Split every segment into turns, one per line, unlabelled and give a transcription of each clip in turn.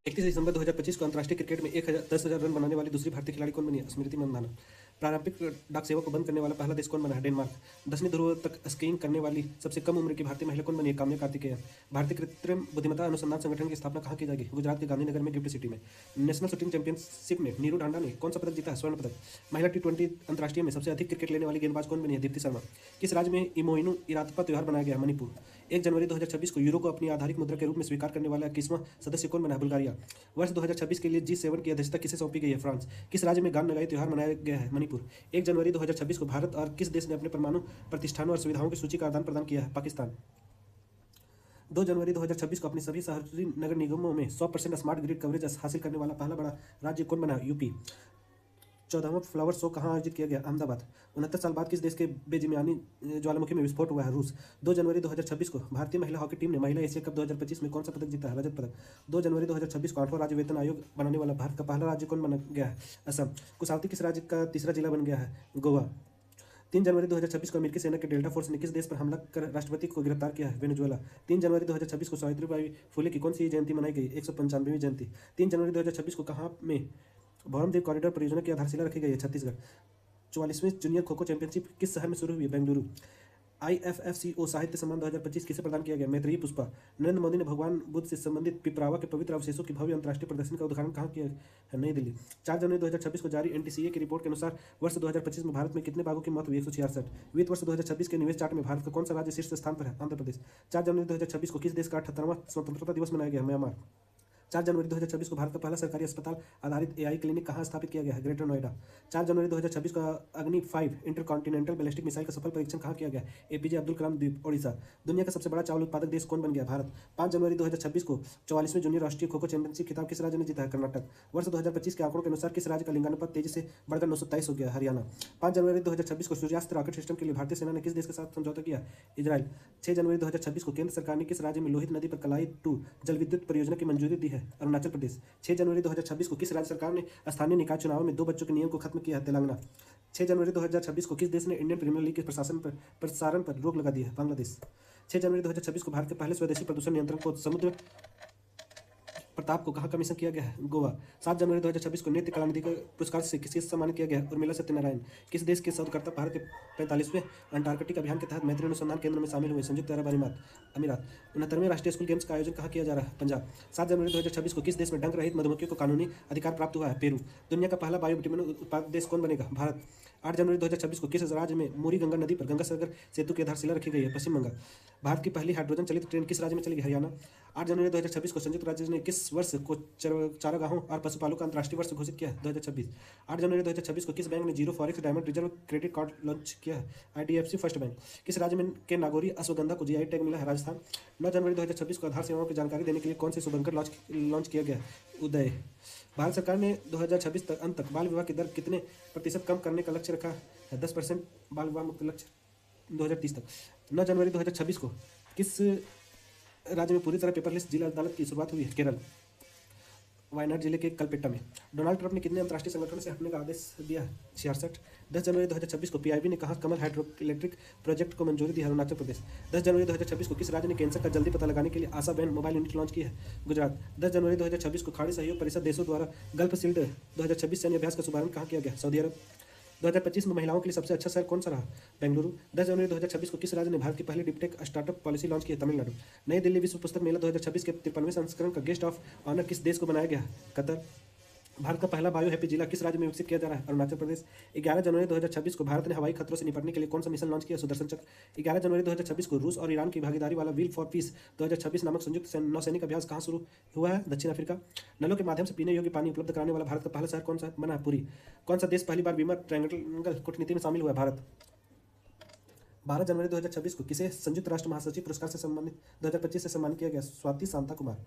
31 दिसंबर 2025 को अंतर्राष्ट्रीय क्रिकेट में 10,000 रन बनाने वाली दूसरी भारतीय खिलाड़ी कौन बनी है? स्मृति मंदाना। पारंपरिक डाक सेवा को बंद करने वाला पहला देश कौन बना है? डेनमार्क। दक्षिणी ध्रुव तक स्कीइंग करने वाली सबसे कम उम्र की भारतीय महिला कौन बनी है? काम्या कार्तिकेयन। भारतीय कृत्रिम बुद्धिमत्ता अनुसंधान संगठन की स्थापना कहाँ की जाएगी? गुजरात के गांधीनगर में, गिफ्ट सिटी में। नेशनल शूटिंग चैंपियनशिप में नीरू ढांडा ने कौन सा पदक जीता है? स्वर्ण पदक। महिला T20 अंतर्राष्ट्रीय में सबसे अधिक क्रिकेट लेने वाली गेंदबाज कौन बनी है? दीप्ति शर्मा। किस राज्य में इमोइनु इरातपा त्योहार बनाया गया है? मणिपुर। 1 जनवरी 2026 को यूरो को अपनी आधारिक मुद्रा के रूप में स्वीकार करने वाला 21वां सदस्य कौन बना है? बुल्गारिया। वर्ष 2026 के लिए G7 की अध्यक्षता किसे सौंपी गई है? फ्रांस। किस राज्य में गान नगाई त्योहार मनाया गया है? मणिपुर। 1 जनवरी 2026 को भारत और किस देश ने अपने परमाणु प्रतिष्ठानों और सुविधाओं की सूची का आदान प्रदान किया है? पाकिस्तान। 2 जनवरी 2026 को अपनी सभी शहरी नगर निगमों में 100% स्मार्ट ग्रिड कवरेज हासिल करने वाला पहला बड़ा राज्य कौन बना? यूपी। 14वां फ्लावर शो कहाँ आयोजित किया गया? अहमदाबाद। 69 साल बाद किस देश के बेजिमियानी ज्वालामुखी में विस्फोट हुआ है? रूस। 2 जनवरी 2026 को भारतीय महिला हॉकी टीम ने महिला एशिया कप 2025 में कौन सा पदक जीता है? रजत पदक। 2 जनवरी 2026 को 8वां राज्य वेतन आयोग बनाने वाला भारत का पहला राज्य कौन बन गया है? असम। कुसावती किस राज्य का तीसरा जिला बन गया है? गोवा। 3 जनवरी 2026 को अमेरिकी सेना के डेल्टा फोर्स ने किस देश पर हमला कर राष्ट्रपति को गिरफ्तार किया है? वेनेजुएला। 3 जनवरी 2026 को सावित्रीबाई फुले की कौन सी जयंती मनाई गई? 195वीं जयंती। 3 जनवरी 2026 को कहाँ में भौरमदेव कॉरिडोर परियोजना की आधारशिला रखी गई है? छत्तीसगढ़। 44वीं जूनियर खो खो चैंपियनशिप किस शहर में शुरू हुई है? बेंगलुरु। IFFCO साहित्य सम्मान 2025 किसे प्रदान किया गया? मैत्रेयी पुष्पा। नरेंद्र मोदी ने भगवान बुद्ध से संबंधित पिपरावा के पवित्र अवशेषों की भव्य अंतर्राष्ट्रीय प्रदर्शनी का उद्घाटन कहाँ किया है? नई दिल्ली। 4 जनवरी 2026 को जारी NTCA की रिपोर्ट के अनुसार वर्ष 2025 में भारत में कितने बाघों की मौत हुई? 166। वित्त वर्ष 2026 के निवेश चार्ट में भारत का कौन सा राज्य शीर्ष स्थान पर है? आंध्र प्रदेश। 4 जनवरी 2026 को किस देश का 78वां स्वतंत्रता दिवस मनाया गया? म्यांमार। 4 जनवरी 2026 को भारत का पहला सरकारी अस्पताल आधारित AI क्लिनिक कहाँ स्थापित किया गया है? ग्रेटर नोएडा। 4 जनवरी 2026 को अग्नि 5 इंटरकॉन्टिनेंटल बैलिस्टिक मिसाइल का सफल परीक्षण कहाँ किया गया? APJ अब्दुल कलाम द्वीप, ओडिशा। दुनिया का सबसे बड़ा चावल उत्पादक देश कौन बन गया? भारत। 5 जनवरी 2026 को 44वें जूनियर राष्ट्रीय खो खो चैंपियनशिप खिताब किस राज्य ने जीता है? कर्नाटक। वर्ष 2025 के आंकड़ों के अनुसार किस राज्य का लिंगानुपात तेजी से बढ़कर 923 हो गया? हरियाणा। 5 जनवरी 2026 को सूर्यास्त रॉकेट सिस्टम के लिए भारतीय सेना ने किस देश के साथ समझौता किया? इजराइल। 6 जनवरी 2026 को केंद्र सरकार ने किस राज्य में लोहित नदी पर कलाई 2 जल विद्युत परियोजना की मंजूरी दी है? अरुणाचल प्रदेश। 6 जनवरी 2026 को किस राज्य सरकार ने स्थानीय निकाय चुनाव में 2 बच्चों के नियम को खत्म किया है? तेलंगाना। 6 जनवरी 2026 को किस देश ने इंडियन प्रीमियर लीग के प्रसारण पर रोक लगा दी है? बांग्लादेश। 6 जनवरी 2026 को भारत के पहले स्वदेशी प्रदूषण नियंत्रण को समुद्र प्रताप को कहाँ कमीशन किया गया है? गोवा। 7 जनवरी 2026 को नृत्य कलानिधि के पुरस्कार से किसे सम्मानित किया गया है? उर्मिला सत्यनारायण। किस देश के शोधकर्ता भारत के 45वें अंटार्कटिक अभियान के तहत मैत्री अनुसंधान केंद्र में शामिल हुए? संयुक्त अरब अमीरात। 69वें राष्ट्रीय स्कूल गेम्स का आयोजन कहाँ किया जा रहा है? पंजाब। 7 जनवरी 2026 को किस देश में डंक रहित मधुमक्खियों को कानूनी अधिकार प्राप्त हुआ है? पेरू। दुनिया का पहला बायोविटामिन उत्पादक देश कौन बनेगा? भारत। 8 जनवरी 2026 को किस राज्य में मूरी गंगा नदी पर गंगा सागर सेतु की आधारशिला रखी गई है? पश्चिम बंगाल। भारत की पहली हाइड्रोजन चलित ट्रेन किस राज्य में चलेगी? हरियाणा। 8 जनवरी 2026 को संयुक्त राज्य ने किस वर्ष को चारागाहों और पशुपालकों का अंतर्राष्ट्रीय वर्ष घोषित किया है? 2026। 8 जनवरी 2026 को किस बैंक ने zero forex diamond reserve credit card launch किया है? IDFC first bank. किस राज्य में के नागौरी अश्वगंधा को GI टैग मिला है? राजस्थान। 9 जनवरी 2026 को आधार सेवाओं की जानकारी देने के लिए कौन से शुभंकर लॉन्च किया गया? उदय। भारत सरकार ने 2026 तक अंत तक बाल विवाह की दर कितने प्रतिशत कम करने का लक्ष्य रखा है? 10% बाल विवाह मुक्त लक्ष्य 2030 तक। 9 जनवरी 2026 को किस राज्य में पूरी तरह पेपरलेस जिला अदालत की शुरुआत हुई है? केरल। वायनाड जिले के कलपेट्टा में। डोनाल्ड ट्रंप ने कितने अंतर्राष्ट्रीय संगठनों से हटने का आदेश दिया है? 66। 10 जनवरी 2026 को PIB ने कहा कमल हाइड्रो इलेक्ट्रिक प्रोजेक्ट को मंजूरी दी है? अरुणाचल प्रदेश। 10 जनवरी 2026 को किस राज्य ने कैंसर का जल्दी पता लगाने के लिए आशा बैन मोबाइल यूनिट लॉन्च की है? गुजरात। 10 जनवरी 2026 को खाड़ी सहयोग परिषद देशों द्वारा गल्फ शील्ड 2026 सैन्य अभ्यास का शुभारंभ कहाँ किया गया? सऊदी अरब। 2025 में महिलाओं के लिए सबसे अच्छा शहर कौन सा रहा? बेंगलुरु। 10 जनवरी 2026 को किस राज्य ने भारत की पहली डिपटेक स्टार्टअप पॉलिसी लॉन्च की है? तमिलनाडु। नई दिल्ली विश्व पुस्तक मेला 2026 के 53वें संस्करण का गेस्ट ऑफ ऑनर किस देश को बनाया गया? कतर। भारत का पहला बायो हैप्पी जिला किस राज्य में विकसित किया जा रहा है? अरुणाचल प्रदेश। 11 जनवरी 2026 को भारत ने हवाई खतरों से निपटने के लिए कौन सा मिशन लॉन्च किया? सुदर्शन चक्र। 11 जनवरी 2026 को रूस और ईरान की भागीदारी वाला व्हील फॉर पीस 2026 नामक संयुक्त नौसैनिक अभ्यास कहाँ शुरू हुआ है? दक्षिण अफ्रीका। नलों के माध्यम से पीने योग्य पानी उपलब्ध कराने वाला भारत का पहला शहर कौन सा बना है? पुरी। कौन सा देश पहली बार बीमा ट्रायंगल कूटनीति में शामिल हुआ है? भारत। 12 जनवरी 2026 को किसे संयुक्त राष्ट्र महासचिव पुरस्कार से सम्मानित 2025 से सम्मानित किया गया? स्वाति शांता कुमार।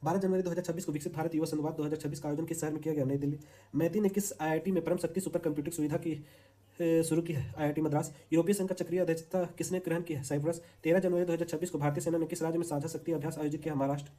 12 जनवरी 2026 को विकसित भारत युवा संवाद 2026 का आयोजन किस शहर में किया गया? नई दिल्ली। मैती ने किस IIT में परम शक्ति सुपर कंप्यूटिंग सुविधा की शुरू की है? IIT मद्रास। यूरोपीय संघ का चक्रीय अध्यक्षता किसने ग्रहण की है? साइप्रस। 13 जनवरी 2026 को भारतीय सेना ने किस राज्य में साझा शक्ति अभ्यास आयोजित किया? महाराष्ट्र।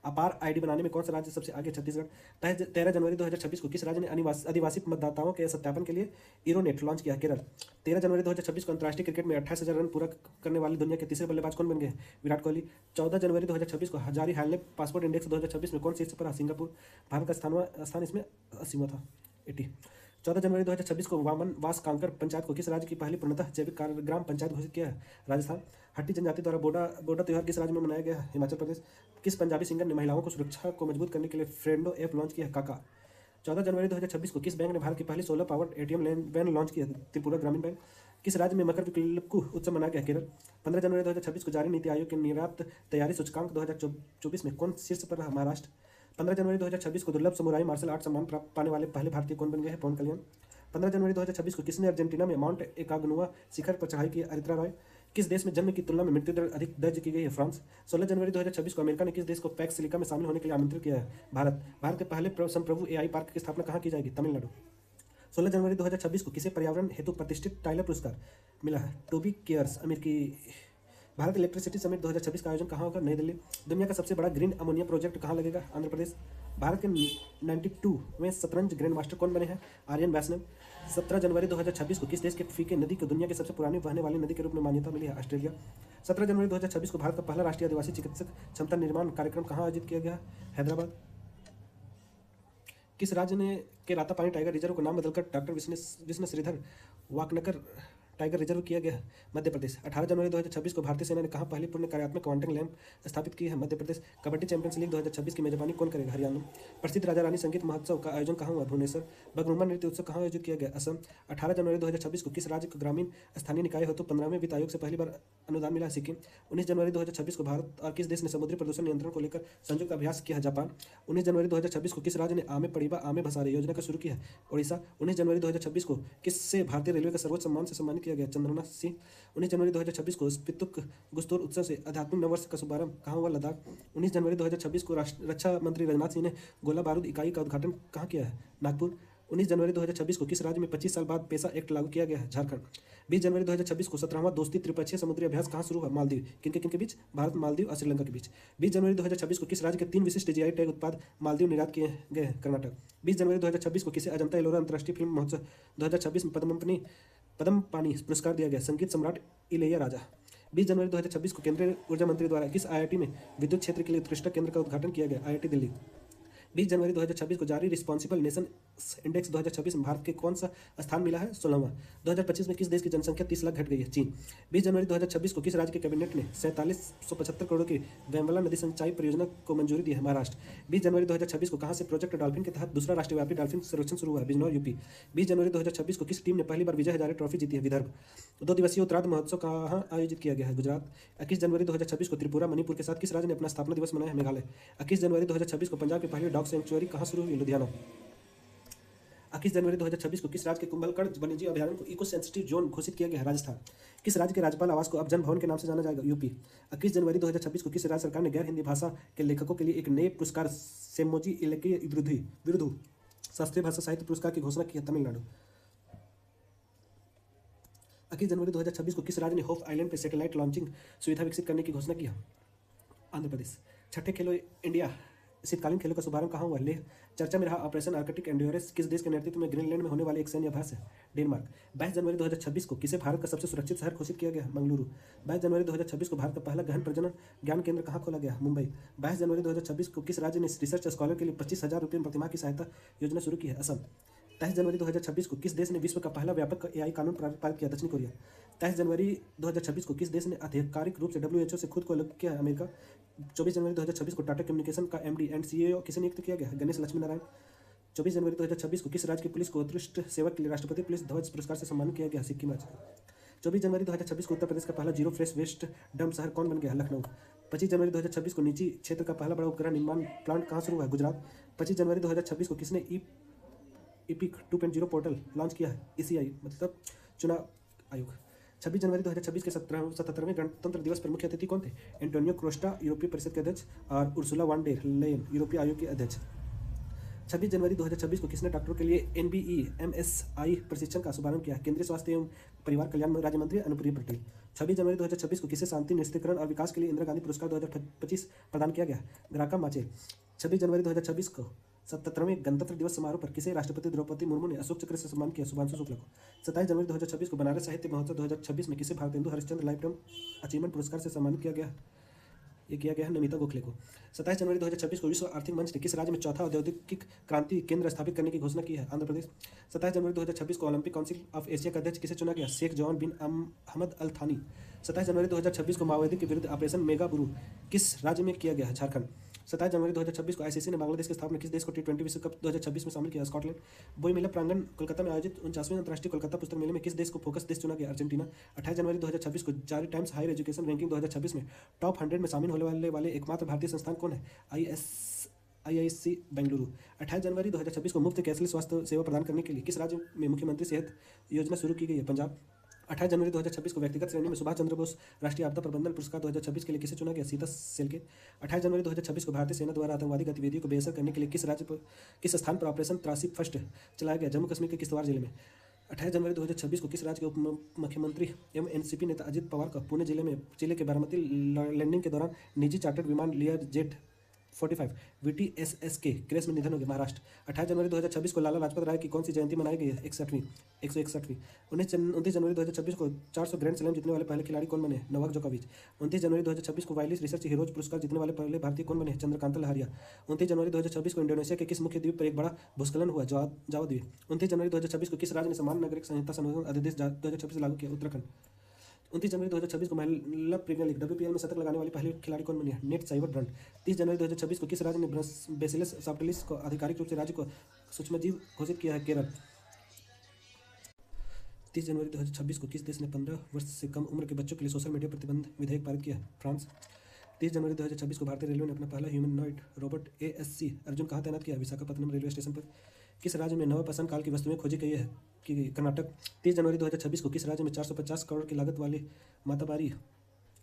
अपार आईडी बनाने में कौन सा राज्य सबसे आगे? छत्तीसगढ़। 13 जनवरी 2026 को किस राज्य ने आदिवासी मतदाताओं के सत्यापन के लिए इरोनेट लॉन्च किया? केरल। 13 जनवरी 2026 को अंतर्राष्ट्रीय क्रिकेट में 28,000 रन पूरा करने वाले दुनिया के तीसरे बल्लेबाज कौन बन गए? विराट कोहली। 14 जनवरी 2026 को हजारी हालने पासपोर्ट इंडेक्स 2026 में कौन शीर्ष पर? सिंगापुर। भारत का स्थान इसमें 80वां था, 80। 14 जनवरी 2026 को वामन वास कांकर पंचायत को किस राज्य की पहली पूर्णतः जैविक ग्राम पंचायत घोषित किया है? राजस्थान। हट्टी जनजाति द्वारा बोडा त्यौहार किस राज्य में मनाया गया? हिमाचल प्रदेश। किस पंजाबी सिंगर ने महिलाओं को सुरक्षा को मजबूत करने के लिए फ्रेंडो ऐप लॉन्च किया? काका। 14 जनवरी 2026 को किस बैंक ने भारत की पहली solar powered ATM van launch किया? त्रिपुरा ग्रामीण बैंक। किस राज्य में मकर विकल्पु उत्सव मनाया गया? केरल। 15 जनवरी 2026 को जारी नीति आयोग के निर्यात तैयारी सूचकांक 2024 में कौन शीर्ष पर रहा? महाराष्ट्र। 15 जनवरी 2026 को दुर्लभ समुराई मार्शल आर्ट सम्मान प्राप्त पाने वाले पहले भारतीय कौन बन गए हैं? पवन कल्याण। 15 जनवरी 2026 को किसने अर्जेंटीना में माउंट एकाग्नुआ शिखर पर चढ़ाई की? अरित्रा रॉय। किस देश में जन्म की तुलना में मृत्यु दर अधिक दर्ज की गई है? फ्रांस। 16 जनवरी 2026 को अमेरिका ने किस देश को पैक्स सिलिका में शामिल होने के लिए आमंत्रित किया है? भारत। भारत के पहले संप्रभु एआई पार्क की स्थापना कहाँ की जाएगी? तमिलनाडु। 16 जनवरी 2026 को किसे पर्यावरण हेतु प्रतिष्ठित टाइलर पुरस्कार मिला है? टोबी केयर्स, अमेरिकी। भारत इलेक्ट्रिसिटी समिट 2026 का आयोजन कहाँ होगा? नई दिल्ली। दुनिया का सबसे बड़ा ग्रीन अमोनिया प्रोजेक्ट कहाँ लगेगा? आंध्र प्रदेश। भारत के 92वें शतरंज ग्रैंड मास्टर कौन बने हैं? आर्यन वैष्णव। 17 जनवरी 2026 को किस देश के फीके नदी को दुनिया की सबसे पुरानी बहने वाली नदी के रूप में मान्यता मिली है? ऑस्ट्रेलिया। 17 जनवरी 2026 को भारत का पहला राष्ट्रीय आदिवासी चिकित्सक क्षमता निर्माण कार्यक्रम कहाँ आयोजित किया गया? हैदराबाद। किस राज्य ने के रातापानी टाइगर रिजर्व को नाम बदलकर doctor Vishnu Shridhar Wakankar tiger reserve किया गया? मध्य प्रदेश। 18 जनवरी 2026 को भारतीय सेना ने कहाँ पहली पूर्ण कार्यात्मक क्वांटम लैंप स्थापित की है? मध्य प्रदेश। कबड्डी चैंपियंस लीग 2026 की मेजबानी कौन करेगा? हरियाणा। प्रसिद्ध राजा रानी संगीत महोत्सव का आयोजन कहाँ हुआ? भुवनेश्वर। बगरुम्बा नृत्य उत्सव कहाँ आयोजित किया गया? असम। 18 जनवरी 2026 को किस राज्य को ग्रामीण स्थानीय निकाय हेतु 15वें वित्त आयोग से पहली बार अनुदान मिला? सिक्किम। 19 जनवरी 2026 को भारत और किस देश ने समुद्री प्रदूषण नियंत्रण को लेकर संयुक्त अभ्यास किया? जापान। 19 जनवरी 2026 को किस राज्य ने आमे पड़ीबा आमे भसारे योजना का शुरू किया? ओडिशा। 19 जनवरी 2026 को किससे भारतीय रेलवे का सर्वोच्च सम्मान से सम्मानित किया गया? चंद्रनाथ सिंह। 19 जनवरी 2026 को स्पितुक गुस्तोर उत्सव से आध्यात्मिक नववर्ष का शुभारंभ कहाँ हुआ? लद्दाख। 19 जनवरी 2026 को रक्षा मंत्री राजनाथ सिंह ने गोला बारूद इकाई का उद्घाटन कहाँ किया है? नागपुर। 19 जनवरी 2026 को किस राज्य में 25 साल बाद पेशा एक्ट लागू किया गया है? झारखंड। 20 जनवरी 2026 को 17वां दोस्ती त्रिपक्षीय समुद्री अभ्यास कहाँ शुरू हुआ? मालदीव। किनके बीच? भारत, मालदीव और श्रीलंका के बीच। 20 जनवरी 2026 को किस राज्य के 3 विशिष्ट जीआई टैग उत्पाद मालदीव निर्यात किए गए हैं? कर्नाटक। 20 जनवरी 2026 को किसे अजंता एलोरा अंतर्राष्ट्रीय फिल्म महोत्सव 2026 में पद्म पानी पुरस्कार दिया गया? संगीत सम्राट इलैयाराजा। 20 जनवरी 2026 को केंद्रीय ऊर्जा मंत्री द्वारा किस आईआईटी में विद्युत क्षेत्र के लिए उत्कृष्ट केंद्र का उद्घाटन किया गया? आईआईटी दिल्ली। 20 जनवरी 2026 को जारी रिस्पॉन्सिबल नेशन इंडेक्स 2026 में भारत के कौन सा स्थान मिला है? 16वां। 2025 में किस देश की जनसंख्या 30 लाख घट गई है? चीन। 20 जनवरी 2026 को किस राज्य के कैबिनेट ने 4775 करोड़ की वेम्बला नदी सिंचाई परियोजना को मंजूरी दी है? महाराष्ट्र। 20 जनवरी 2026 को कहाँ से प्रोजेक्ट डॉल्फिन के तहत दूसरा राष्ट्रव्यापी डॉल्फिन सर्वेक्षण शुरू हुआ है? बिजनौर, यूपी। 20 जनवरी 2026 को किस टीम ने पहली बार विजय हजारे ट्रॉफी जीती है? विदर्भ। 2 दिवसीय उत्तरार्ध महोत्सव कहाँ आयोजित किया गया है? गुजरात। 21 जनवरी 2026 को त्रिपुरा, मणिपुर के साथ किस राज्य ने अपना स्थापना दिवस मनाया है? मेघालय। 21 जनवरी 2026 को पंजाब की पहली डॉग सेंचुरी कहाँ शुरू हुई? लुधियाना। 21 जनवरी 2026 को किस राज्य के कुंभलगढ़ वन्यजीव अभयारण्य को इको सेंसिटिव जोन घोषित किया गया है? राजस्थान। किस राज्य के राज्यपाल आवास को अब जन भवन के नाम से जाना जाएगा? यूपी। 21 जनवरी 2026 को किस राज्य सरकार ने गैर हिंदी भाषा के लेखकों के लिए एक नए पुरस्कार सेमोजी इलेकी विरुदु शास्त्रीय भाषा साहित्य पुरस्कार की घोषणा की है? तमिलनाडु। 21 जनवरी 2026 को किस राज्य ने होफ आइलैंड पर सैटेलाइट लॉन्चिंग सुविधा विकसित करने की घोषणा की है? आंध्र प्रदेश। छठे खेलो इंडिया शीतकालीन खेलों का शुभारंभ कहाँ हुआ? लेह। चर्चा में रहा ऑपरेशन आर्कटिक एंड्योरेंस किस देश के नेतृत्व में ग्रीनलैंड में होने वाले एक सैन्य अभ्यास है? डेनमार्क। 22 जनवरी 2026 को किसे भारत का सबसे सुरक्षित शहर घोषित किया गया? मंगलुरु। 22 जनवरी 2026 को भारत का पहला गहन प्रजनन ज्ञान केंद्र कहाँ खोला गया? मुंबई। 22 जनवरी 2026 को किस राज्य ने रिसर्च स्कॉलर के लिए 25,000 रुपये प्रतिमाह की सहायता योजना शुरू की है? असम। 23 जनवरी 2026 को किस देश ने विश्व का पहला व्यापक एआई कानून पारित किया? दक्षिण कोरिया। 23 जनवरी 2026 को किस देश ने आधिकारिक रूप से WHO से खुद को अलग किया है? अमेरिका। 24 जनवरी 2026 को टाटा कम्युनिकेशन का MD एंड CEO किसे नियुक्त किया गया? गणेश लक्ष्मी नारायण। 24 जनवरी 2026 को किस राज्य की पुलिस को उत्कृष्ट सेवा के लिए राष्ट्रपति पुलिस ध्वज पुरस्कार से सम्मानित किया गया? सिक्किम राज्य। 24 जनवरी 2026 को उत्तर प्रदेश का पहला जीरो फ्रेश वेस्ट डंप शहर कौन बन गया? लखनऊ। 25 जनवरी 2026 को निजी क्षेत्र का पहला बड़ा उपग्रह निर्माण प्लांट कहाँ शुरू हुआ है? गुजरात। 25 जनवरी 2026 को किसने ईपिक 2.0 पोर्टल लॉन्च किया है? ECI मतलब चुनाव आयोग। 26 जनवरी 2026 के 77वें गणतंत्र दिवस पर मुख्य अतिथि कौन थे? एंटोनियो कोस्टा यूरोपीय परिषद के अध्यक्ष और उर्सुला वॉन डेर लेयन यूरोपीय आयोग के अध्यक्ष। 26 जनवरी 2026 को किसने डॉक्टरों के लिए NBE MSI प्रशिक्षण का शुभारंभ किया? केंद्रीय स्वास्थ्य एवं परिवार कल्याण राज्य मंत्री अनुप्रिया पटेल। 26 जनवरी 2026 को किसे शांति निरस्त्रीकरण और विकास के लिए इंदिरा गांधी पुरस्कार 2025 प्रदान किया गया? ग्राका माचेल। 26 जनवरी 2026 को 77वें गणतंत्र दिवस समारोह पर किसे राष्ट्रपति द्रौपदी मुर्मू ने अशोक चक्र से सम्मान किया? शुभांशु शुक्ला को। 27 जनवरी 2026 को बनारस साहित्य महोत्सव 2026 में किसे Bharatendu Harishchandra life time achievement पुरस्कार से सम्मानित किया गया? ये किया गया है नमिता गोखले को। 27 जनवरी 2026 को विश्व आर्थिक मंच ने किस राज्य में चौथा औद्योगिक क्रांति केंद्र स्थापित करने की घोषणा की है? आंध्र प्रदेश। 27 जनवरी 2026 को ओलंपिक काउंसिल ऑफ एशिया का अध्यक्ष किसे चुना गया? शेख जवान बिन अहमद अल थानी। 27 जनवरी 2026 को माओवादी के विरुद्ध ऑपरेशन मेगा बुरू किस राज्य में किया गया? झारखंड। 27 जनवरी 2026 को आईसीसी ने बांग्लादेश की स्थापना किस देश को T20 विश्व कप 2026 में शामिल किया? स्कॉटलैंड। बोई मेला प्रांगण कोलकाता में आयोजित 49वें अंतर्राष्ट्रीय कोलकाता पुस्तक मेले में किस देश को फोकस देश चुना गया? अर्जेंटीना। 28 जनवरी 2026 को जारी टाइम्स हायर एजुकेशन रैंकिंग 2026 में टॉप 100 में शामिल होने वाले एकमात्र भारतीय संस्थान कौन है? IISc बेंगलुरु। 28 जनवरी 2026 को मुफ्त कैशलेस स्वास्थ्य सेवा प्रदान करने के लिए किस राज्य में मुख्यमंत्री सेहत योजना शुरू की गई है? पंजाब। 28 जनवरी 2026 को व्यक्तिगत श्रेणी में सुभाष चंद्र बोस राष्ट्रीय आपदा प्रबंधन पुरस्कार 2026 के लिए किसे चुना गया? सीता सेल के। 28 जनवरी 2026 को भारतीय सेना द्वारा आतंकवादी गतिविधियों को बेअसर करने के लिए किस स्थान पर ऑपरेशन त्रासी फर्स्ट चलाया गया? जम्मू कश्मीर के किश्तवाड़ जिले में। 28 जनवरी 2026 को किस राज्य के उप मुख्यमंत्री एवं एनसीपी नेता अजित पवार का पुणे जिले के बारामती लैंडिंग के दौरान निजी चार्टर्ड विमान लेयर जेट 45 VTSS के क्रैश में निधन हो गया? महाराष्ट्र। 28 जनवरी 2026 को लाला लाजपत राय की कौन सी जयंती मनाई गई है? 161वीं। 29 जनवरी 2026 को 400 ग्रैंड स्लैम जीतने वाले पहले खिलाड़ी कौन बने? नोवाक जोकोविच। 29 जनवरी 2026 को वायलिस रिसर्च हीरोज पुरस्कार जीतने वाले पहले भारतीय कौन बने? चंद्रकांता लहरिया। 29 जनवरी 2026 को इंडोनेशिया के किस मुख्य द्वीप पर एक बड़ा भूस्खलन हुआ? जावा द्वीप। 29 जनवरी 2026 को किस राज्य ने समान नागरिक संहिता संशोधन अध्यादेश 2026 लागू किया? उत्तराखंड। 29 जनवरी 2026 को महिला प्रीमियर लीग WPL में शतक लगाने वाली पहली खिलाड़ी कौन बनी है? Net Sciver Brunt. 30 जनवरी 2026 को किस राज्य ने बेसिलस सब्टिलिस को आधिकारिक रूप से राज्य को सूक्ष्मजीव घोषित किया है? केरल। 30 जनवरी 2026 को किस देश ने 15 वर्ष से कम उम्र के बच्चों के लिए सोशल मीडिया प्रतिबंध विधेयक पारित किया है? फ्रांस। 30 जनवरी 2026 को भारतीय रेलवे ने अपना पहला ह्यूमनॉइड रोबोट ASC अर्जुन कहाँ तैनात किया? विशाखापत्तनम रेलवे स्टेशन पर। किस राज्य में नवपाषाण काल की वस्तुएं खोजी गई है? कर्नाटक। 30 जनवरी 2026 को किस राज्य में 450 करोड़ की लागत वाली माताबारी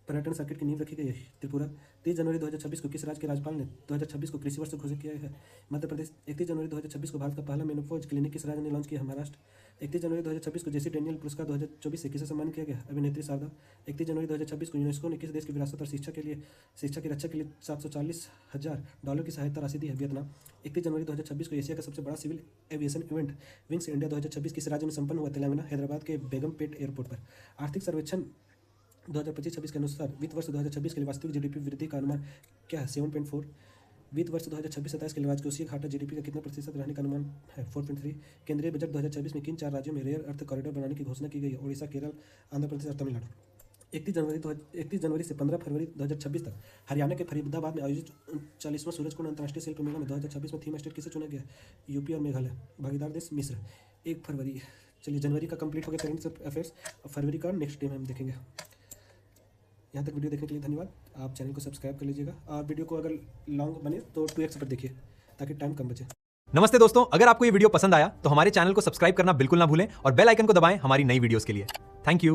पर्यटन सर्किट की नींव रखी गई है? त्रिपुरा। 30 जनवरी 2026 को किस राज्य के राज्यपाल ने 2026 को कृषि वर्ष घोषित किया है? मध्य प्रदेश। 31 जनवरी 2026 को भारत का पहला मेनोपॉज क्लिनिक किस राज्य ने लॉन्च किया है? महाराष्ट्र। 31 जनवरी 2026 को जेसी डेनियल पुरस्कार 2024 से किसे सम्मानित किया गया? अभिनेत्री शारदा। 31 जनवरी 2026 को यूनेस्को ने किस देश की विरासत और शिक्षा की रक्षा के लिए $740,000 की सहायता राशि दी है? वियतनाम। 31 जनवरी 2026 को एशिया का सबसे बड़ा civil aviation event wings India 2026 किस राज्य में संपन्न हुआ? तेलंगाना। हैदराबाद के बेगमपेट एयरपोर्ट पर। आर्थिक सर्वेक्षण 2025-26 के अनुसार वित्त वर्ष 2026 के लिए वास्तविक GDP वृद्धि का अनुमान क्या है? 7.4। वित्त वर्ष 2026-27 के लिए राजकोषीय घाटा GDP का कितना प्रतिशत रहने का अनुमान है? 4.3। केंद्रीय बजट 2026 में किन 4 राज्यों में रेयर अर्थ कॉरिडोर बनाने की घोषणा की गई है? ओडिशा, केरल, आंध्र प्रदेश और तमिलनाडु। 31 जनवरी से 15 फरवरी 2026 तक हरियाणा के फरीदाबाद में आयोजित 40वां सूरजकुंड अंतर्राष्ट्रीय शिल्प मेला में 2026 में थीम स्टेट किसे चुना गया? यूपी और मेघालय। भागीदार देश मिस्र। 1 फरवरी। चलिए, जनवरी का कंप्लीट हो गया करेंट अफेयर्स। अब फरवरी का नेक्स्ट डे में हम देखेंगे। यहाँ तक वीडियो देखने के लिए धन्यवाद। आप चैनल को सब्सक्राइब कर लीजिएगा और वीडियो को अगर लॉन्ग बने तो 2x पर देखिए ताकि टाइम कम बचे।
नमस्ते दोस्तों, अगर आपको ये वीडियो पसंद आया तो हमारे चैनल को सब्सक्राइब करना बिल्कुल ना भूलें और बेल आइकन को दबाएं हमारी नई वीडियोस के लिए। Thank you.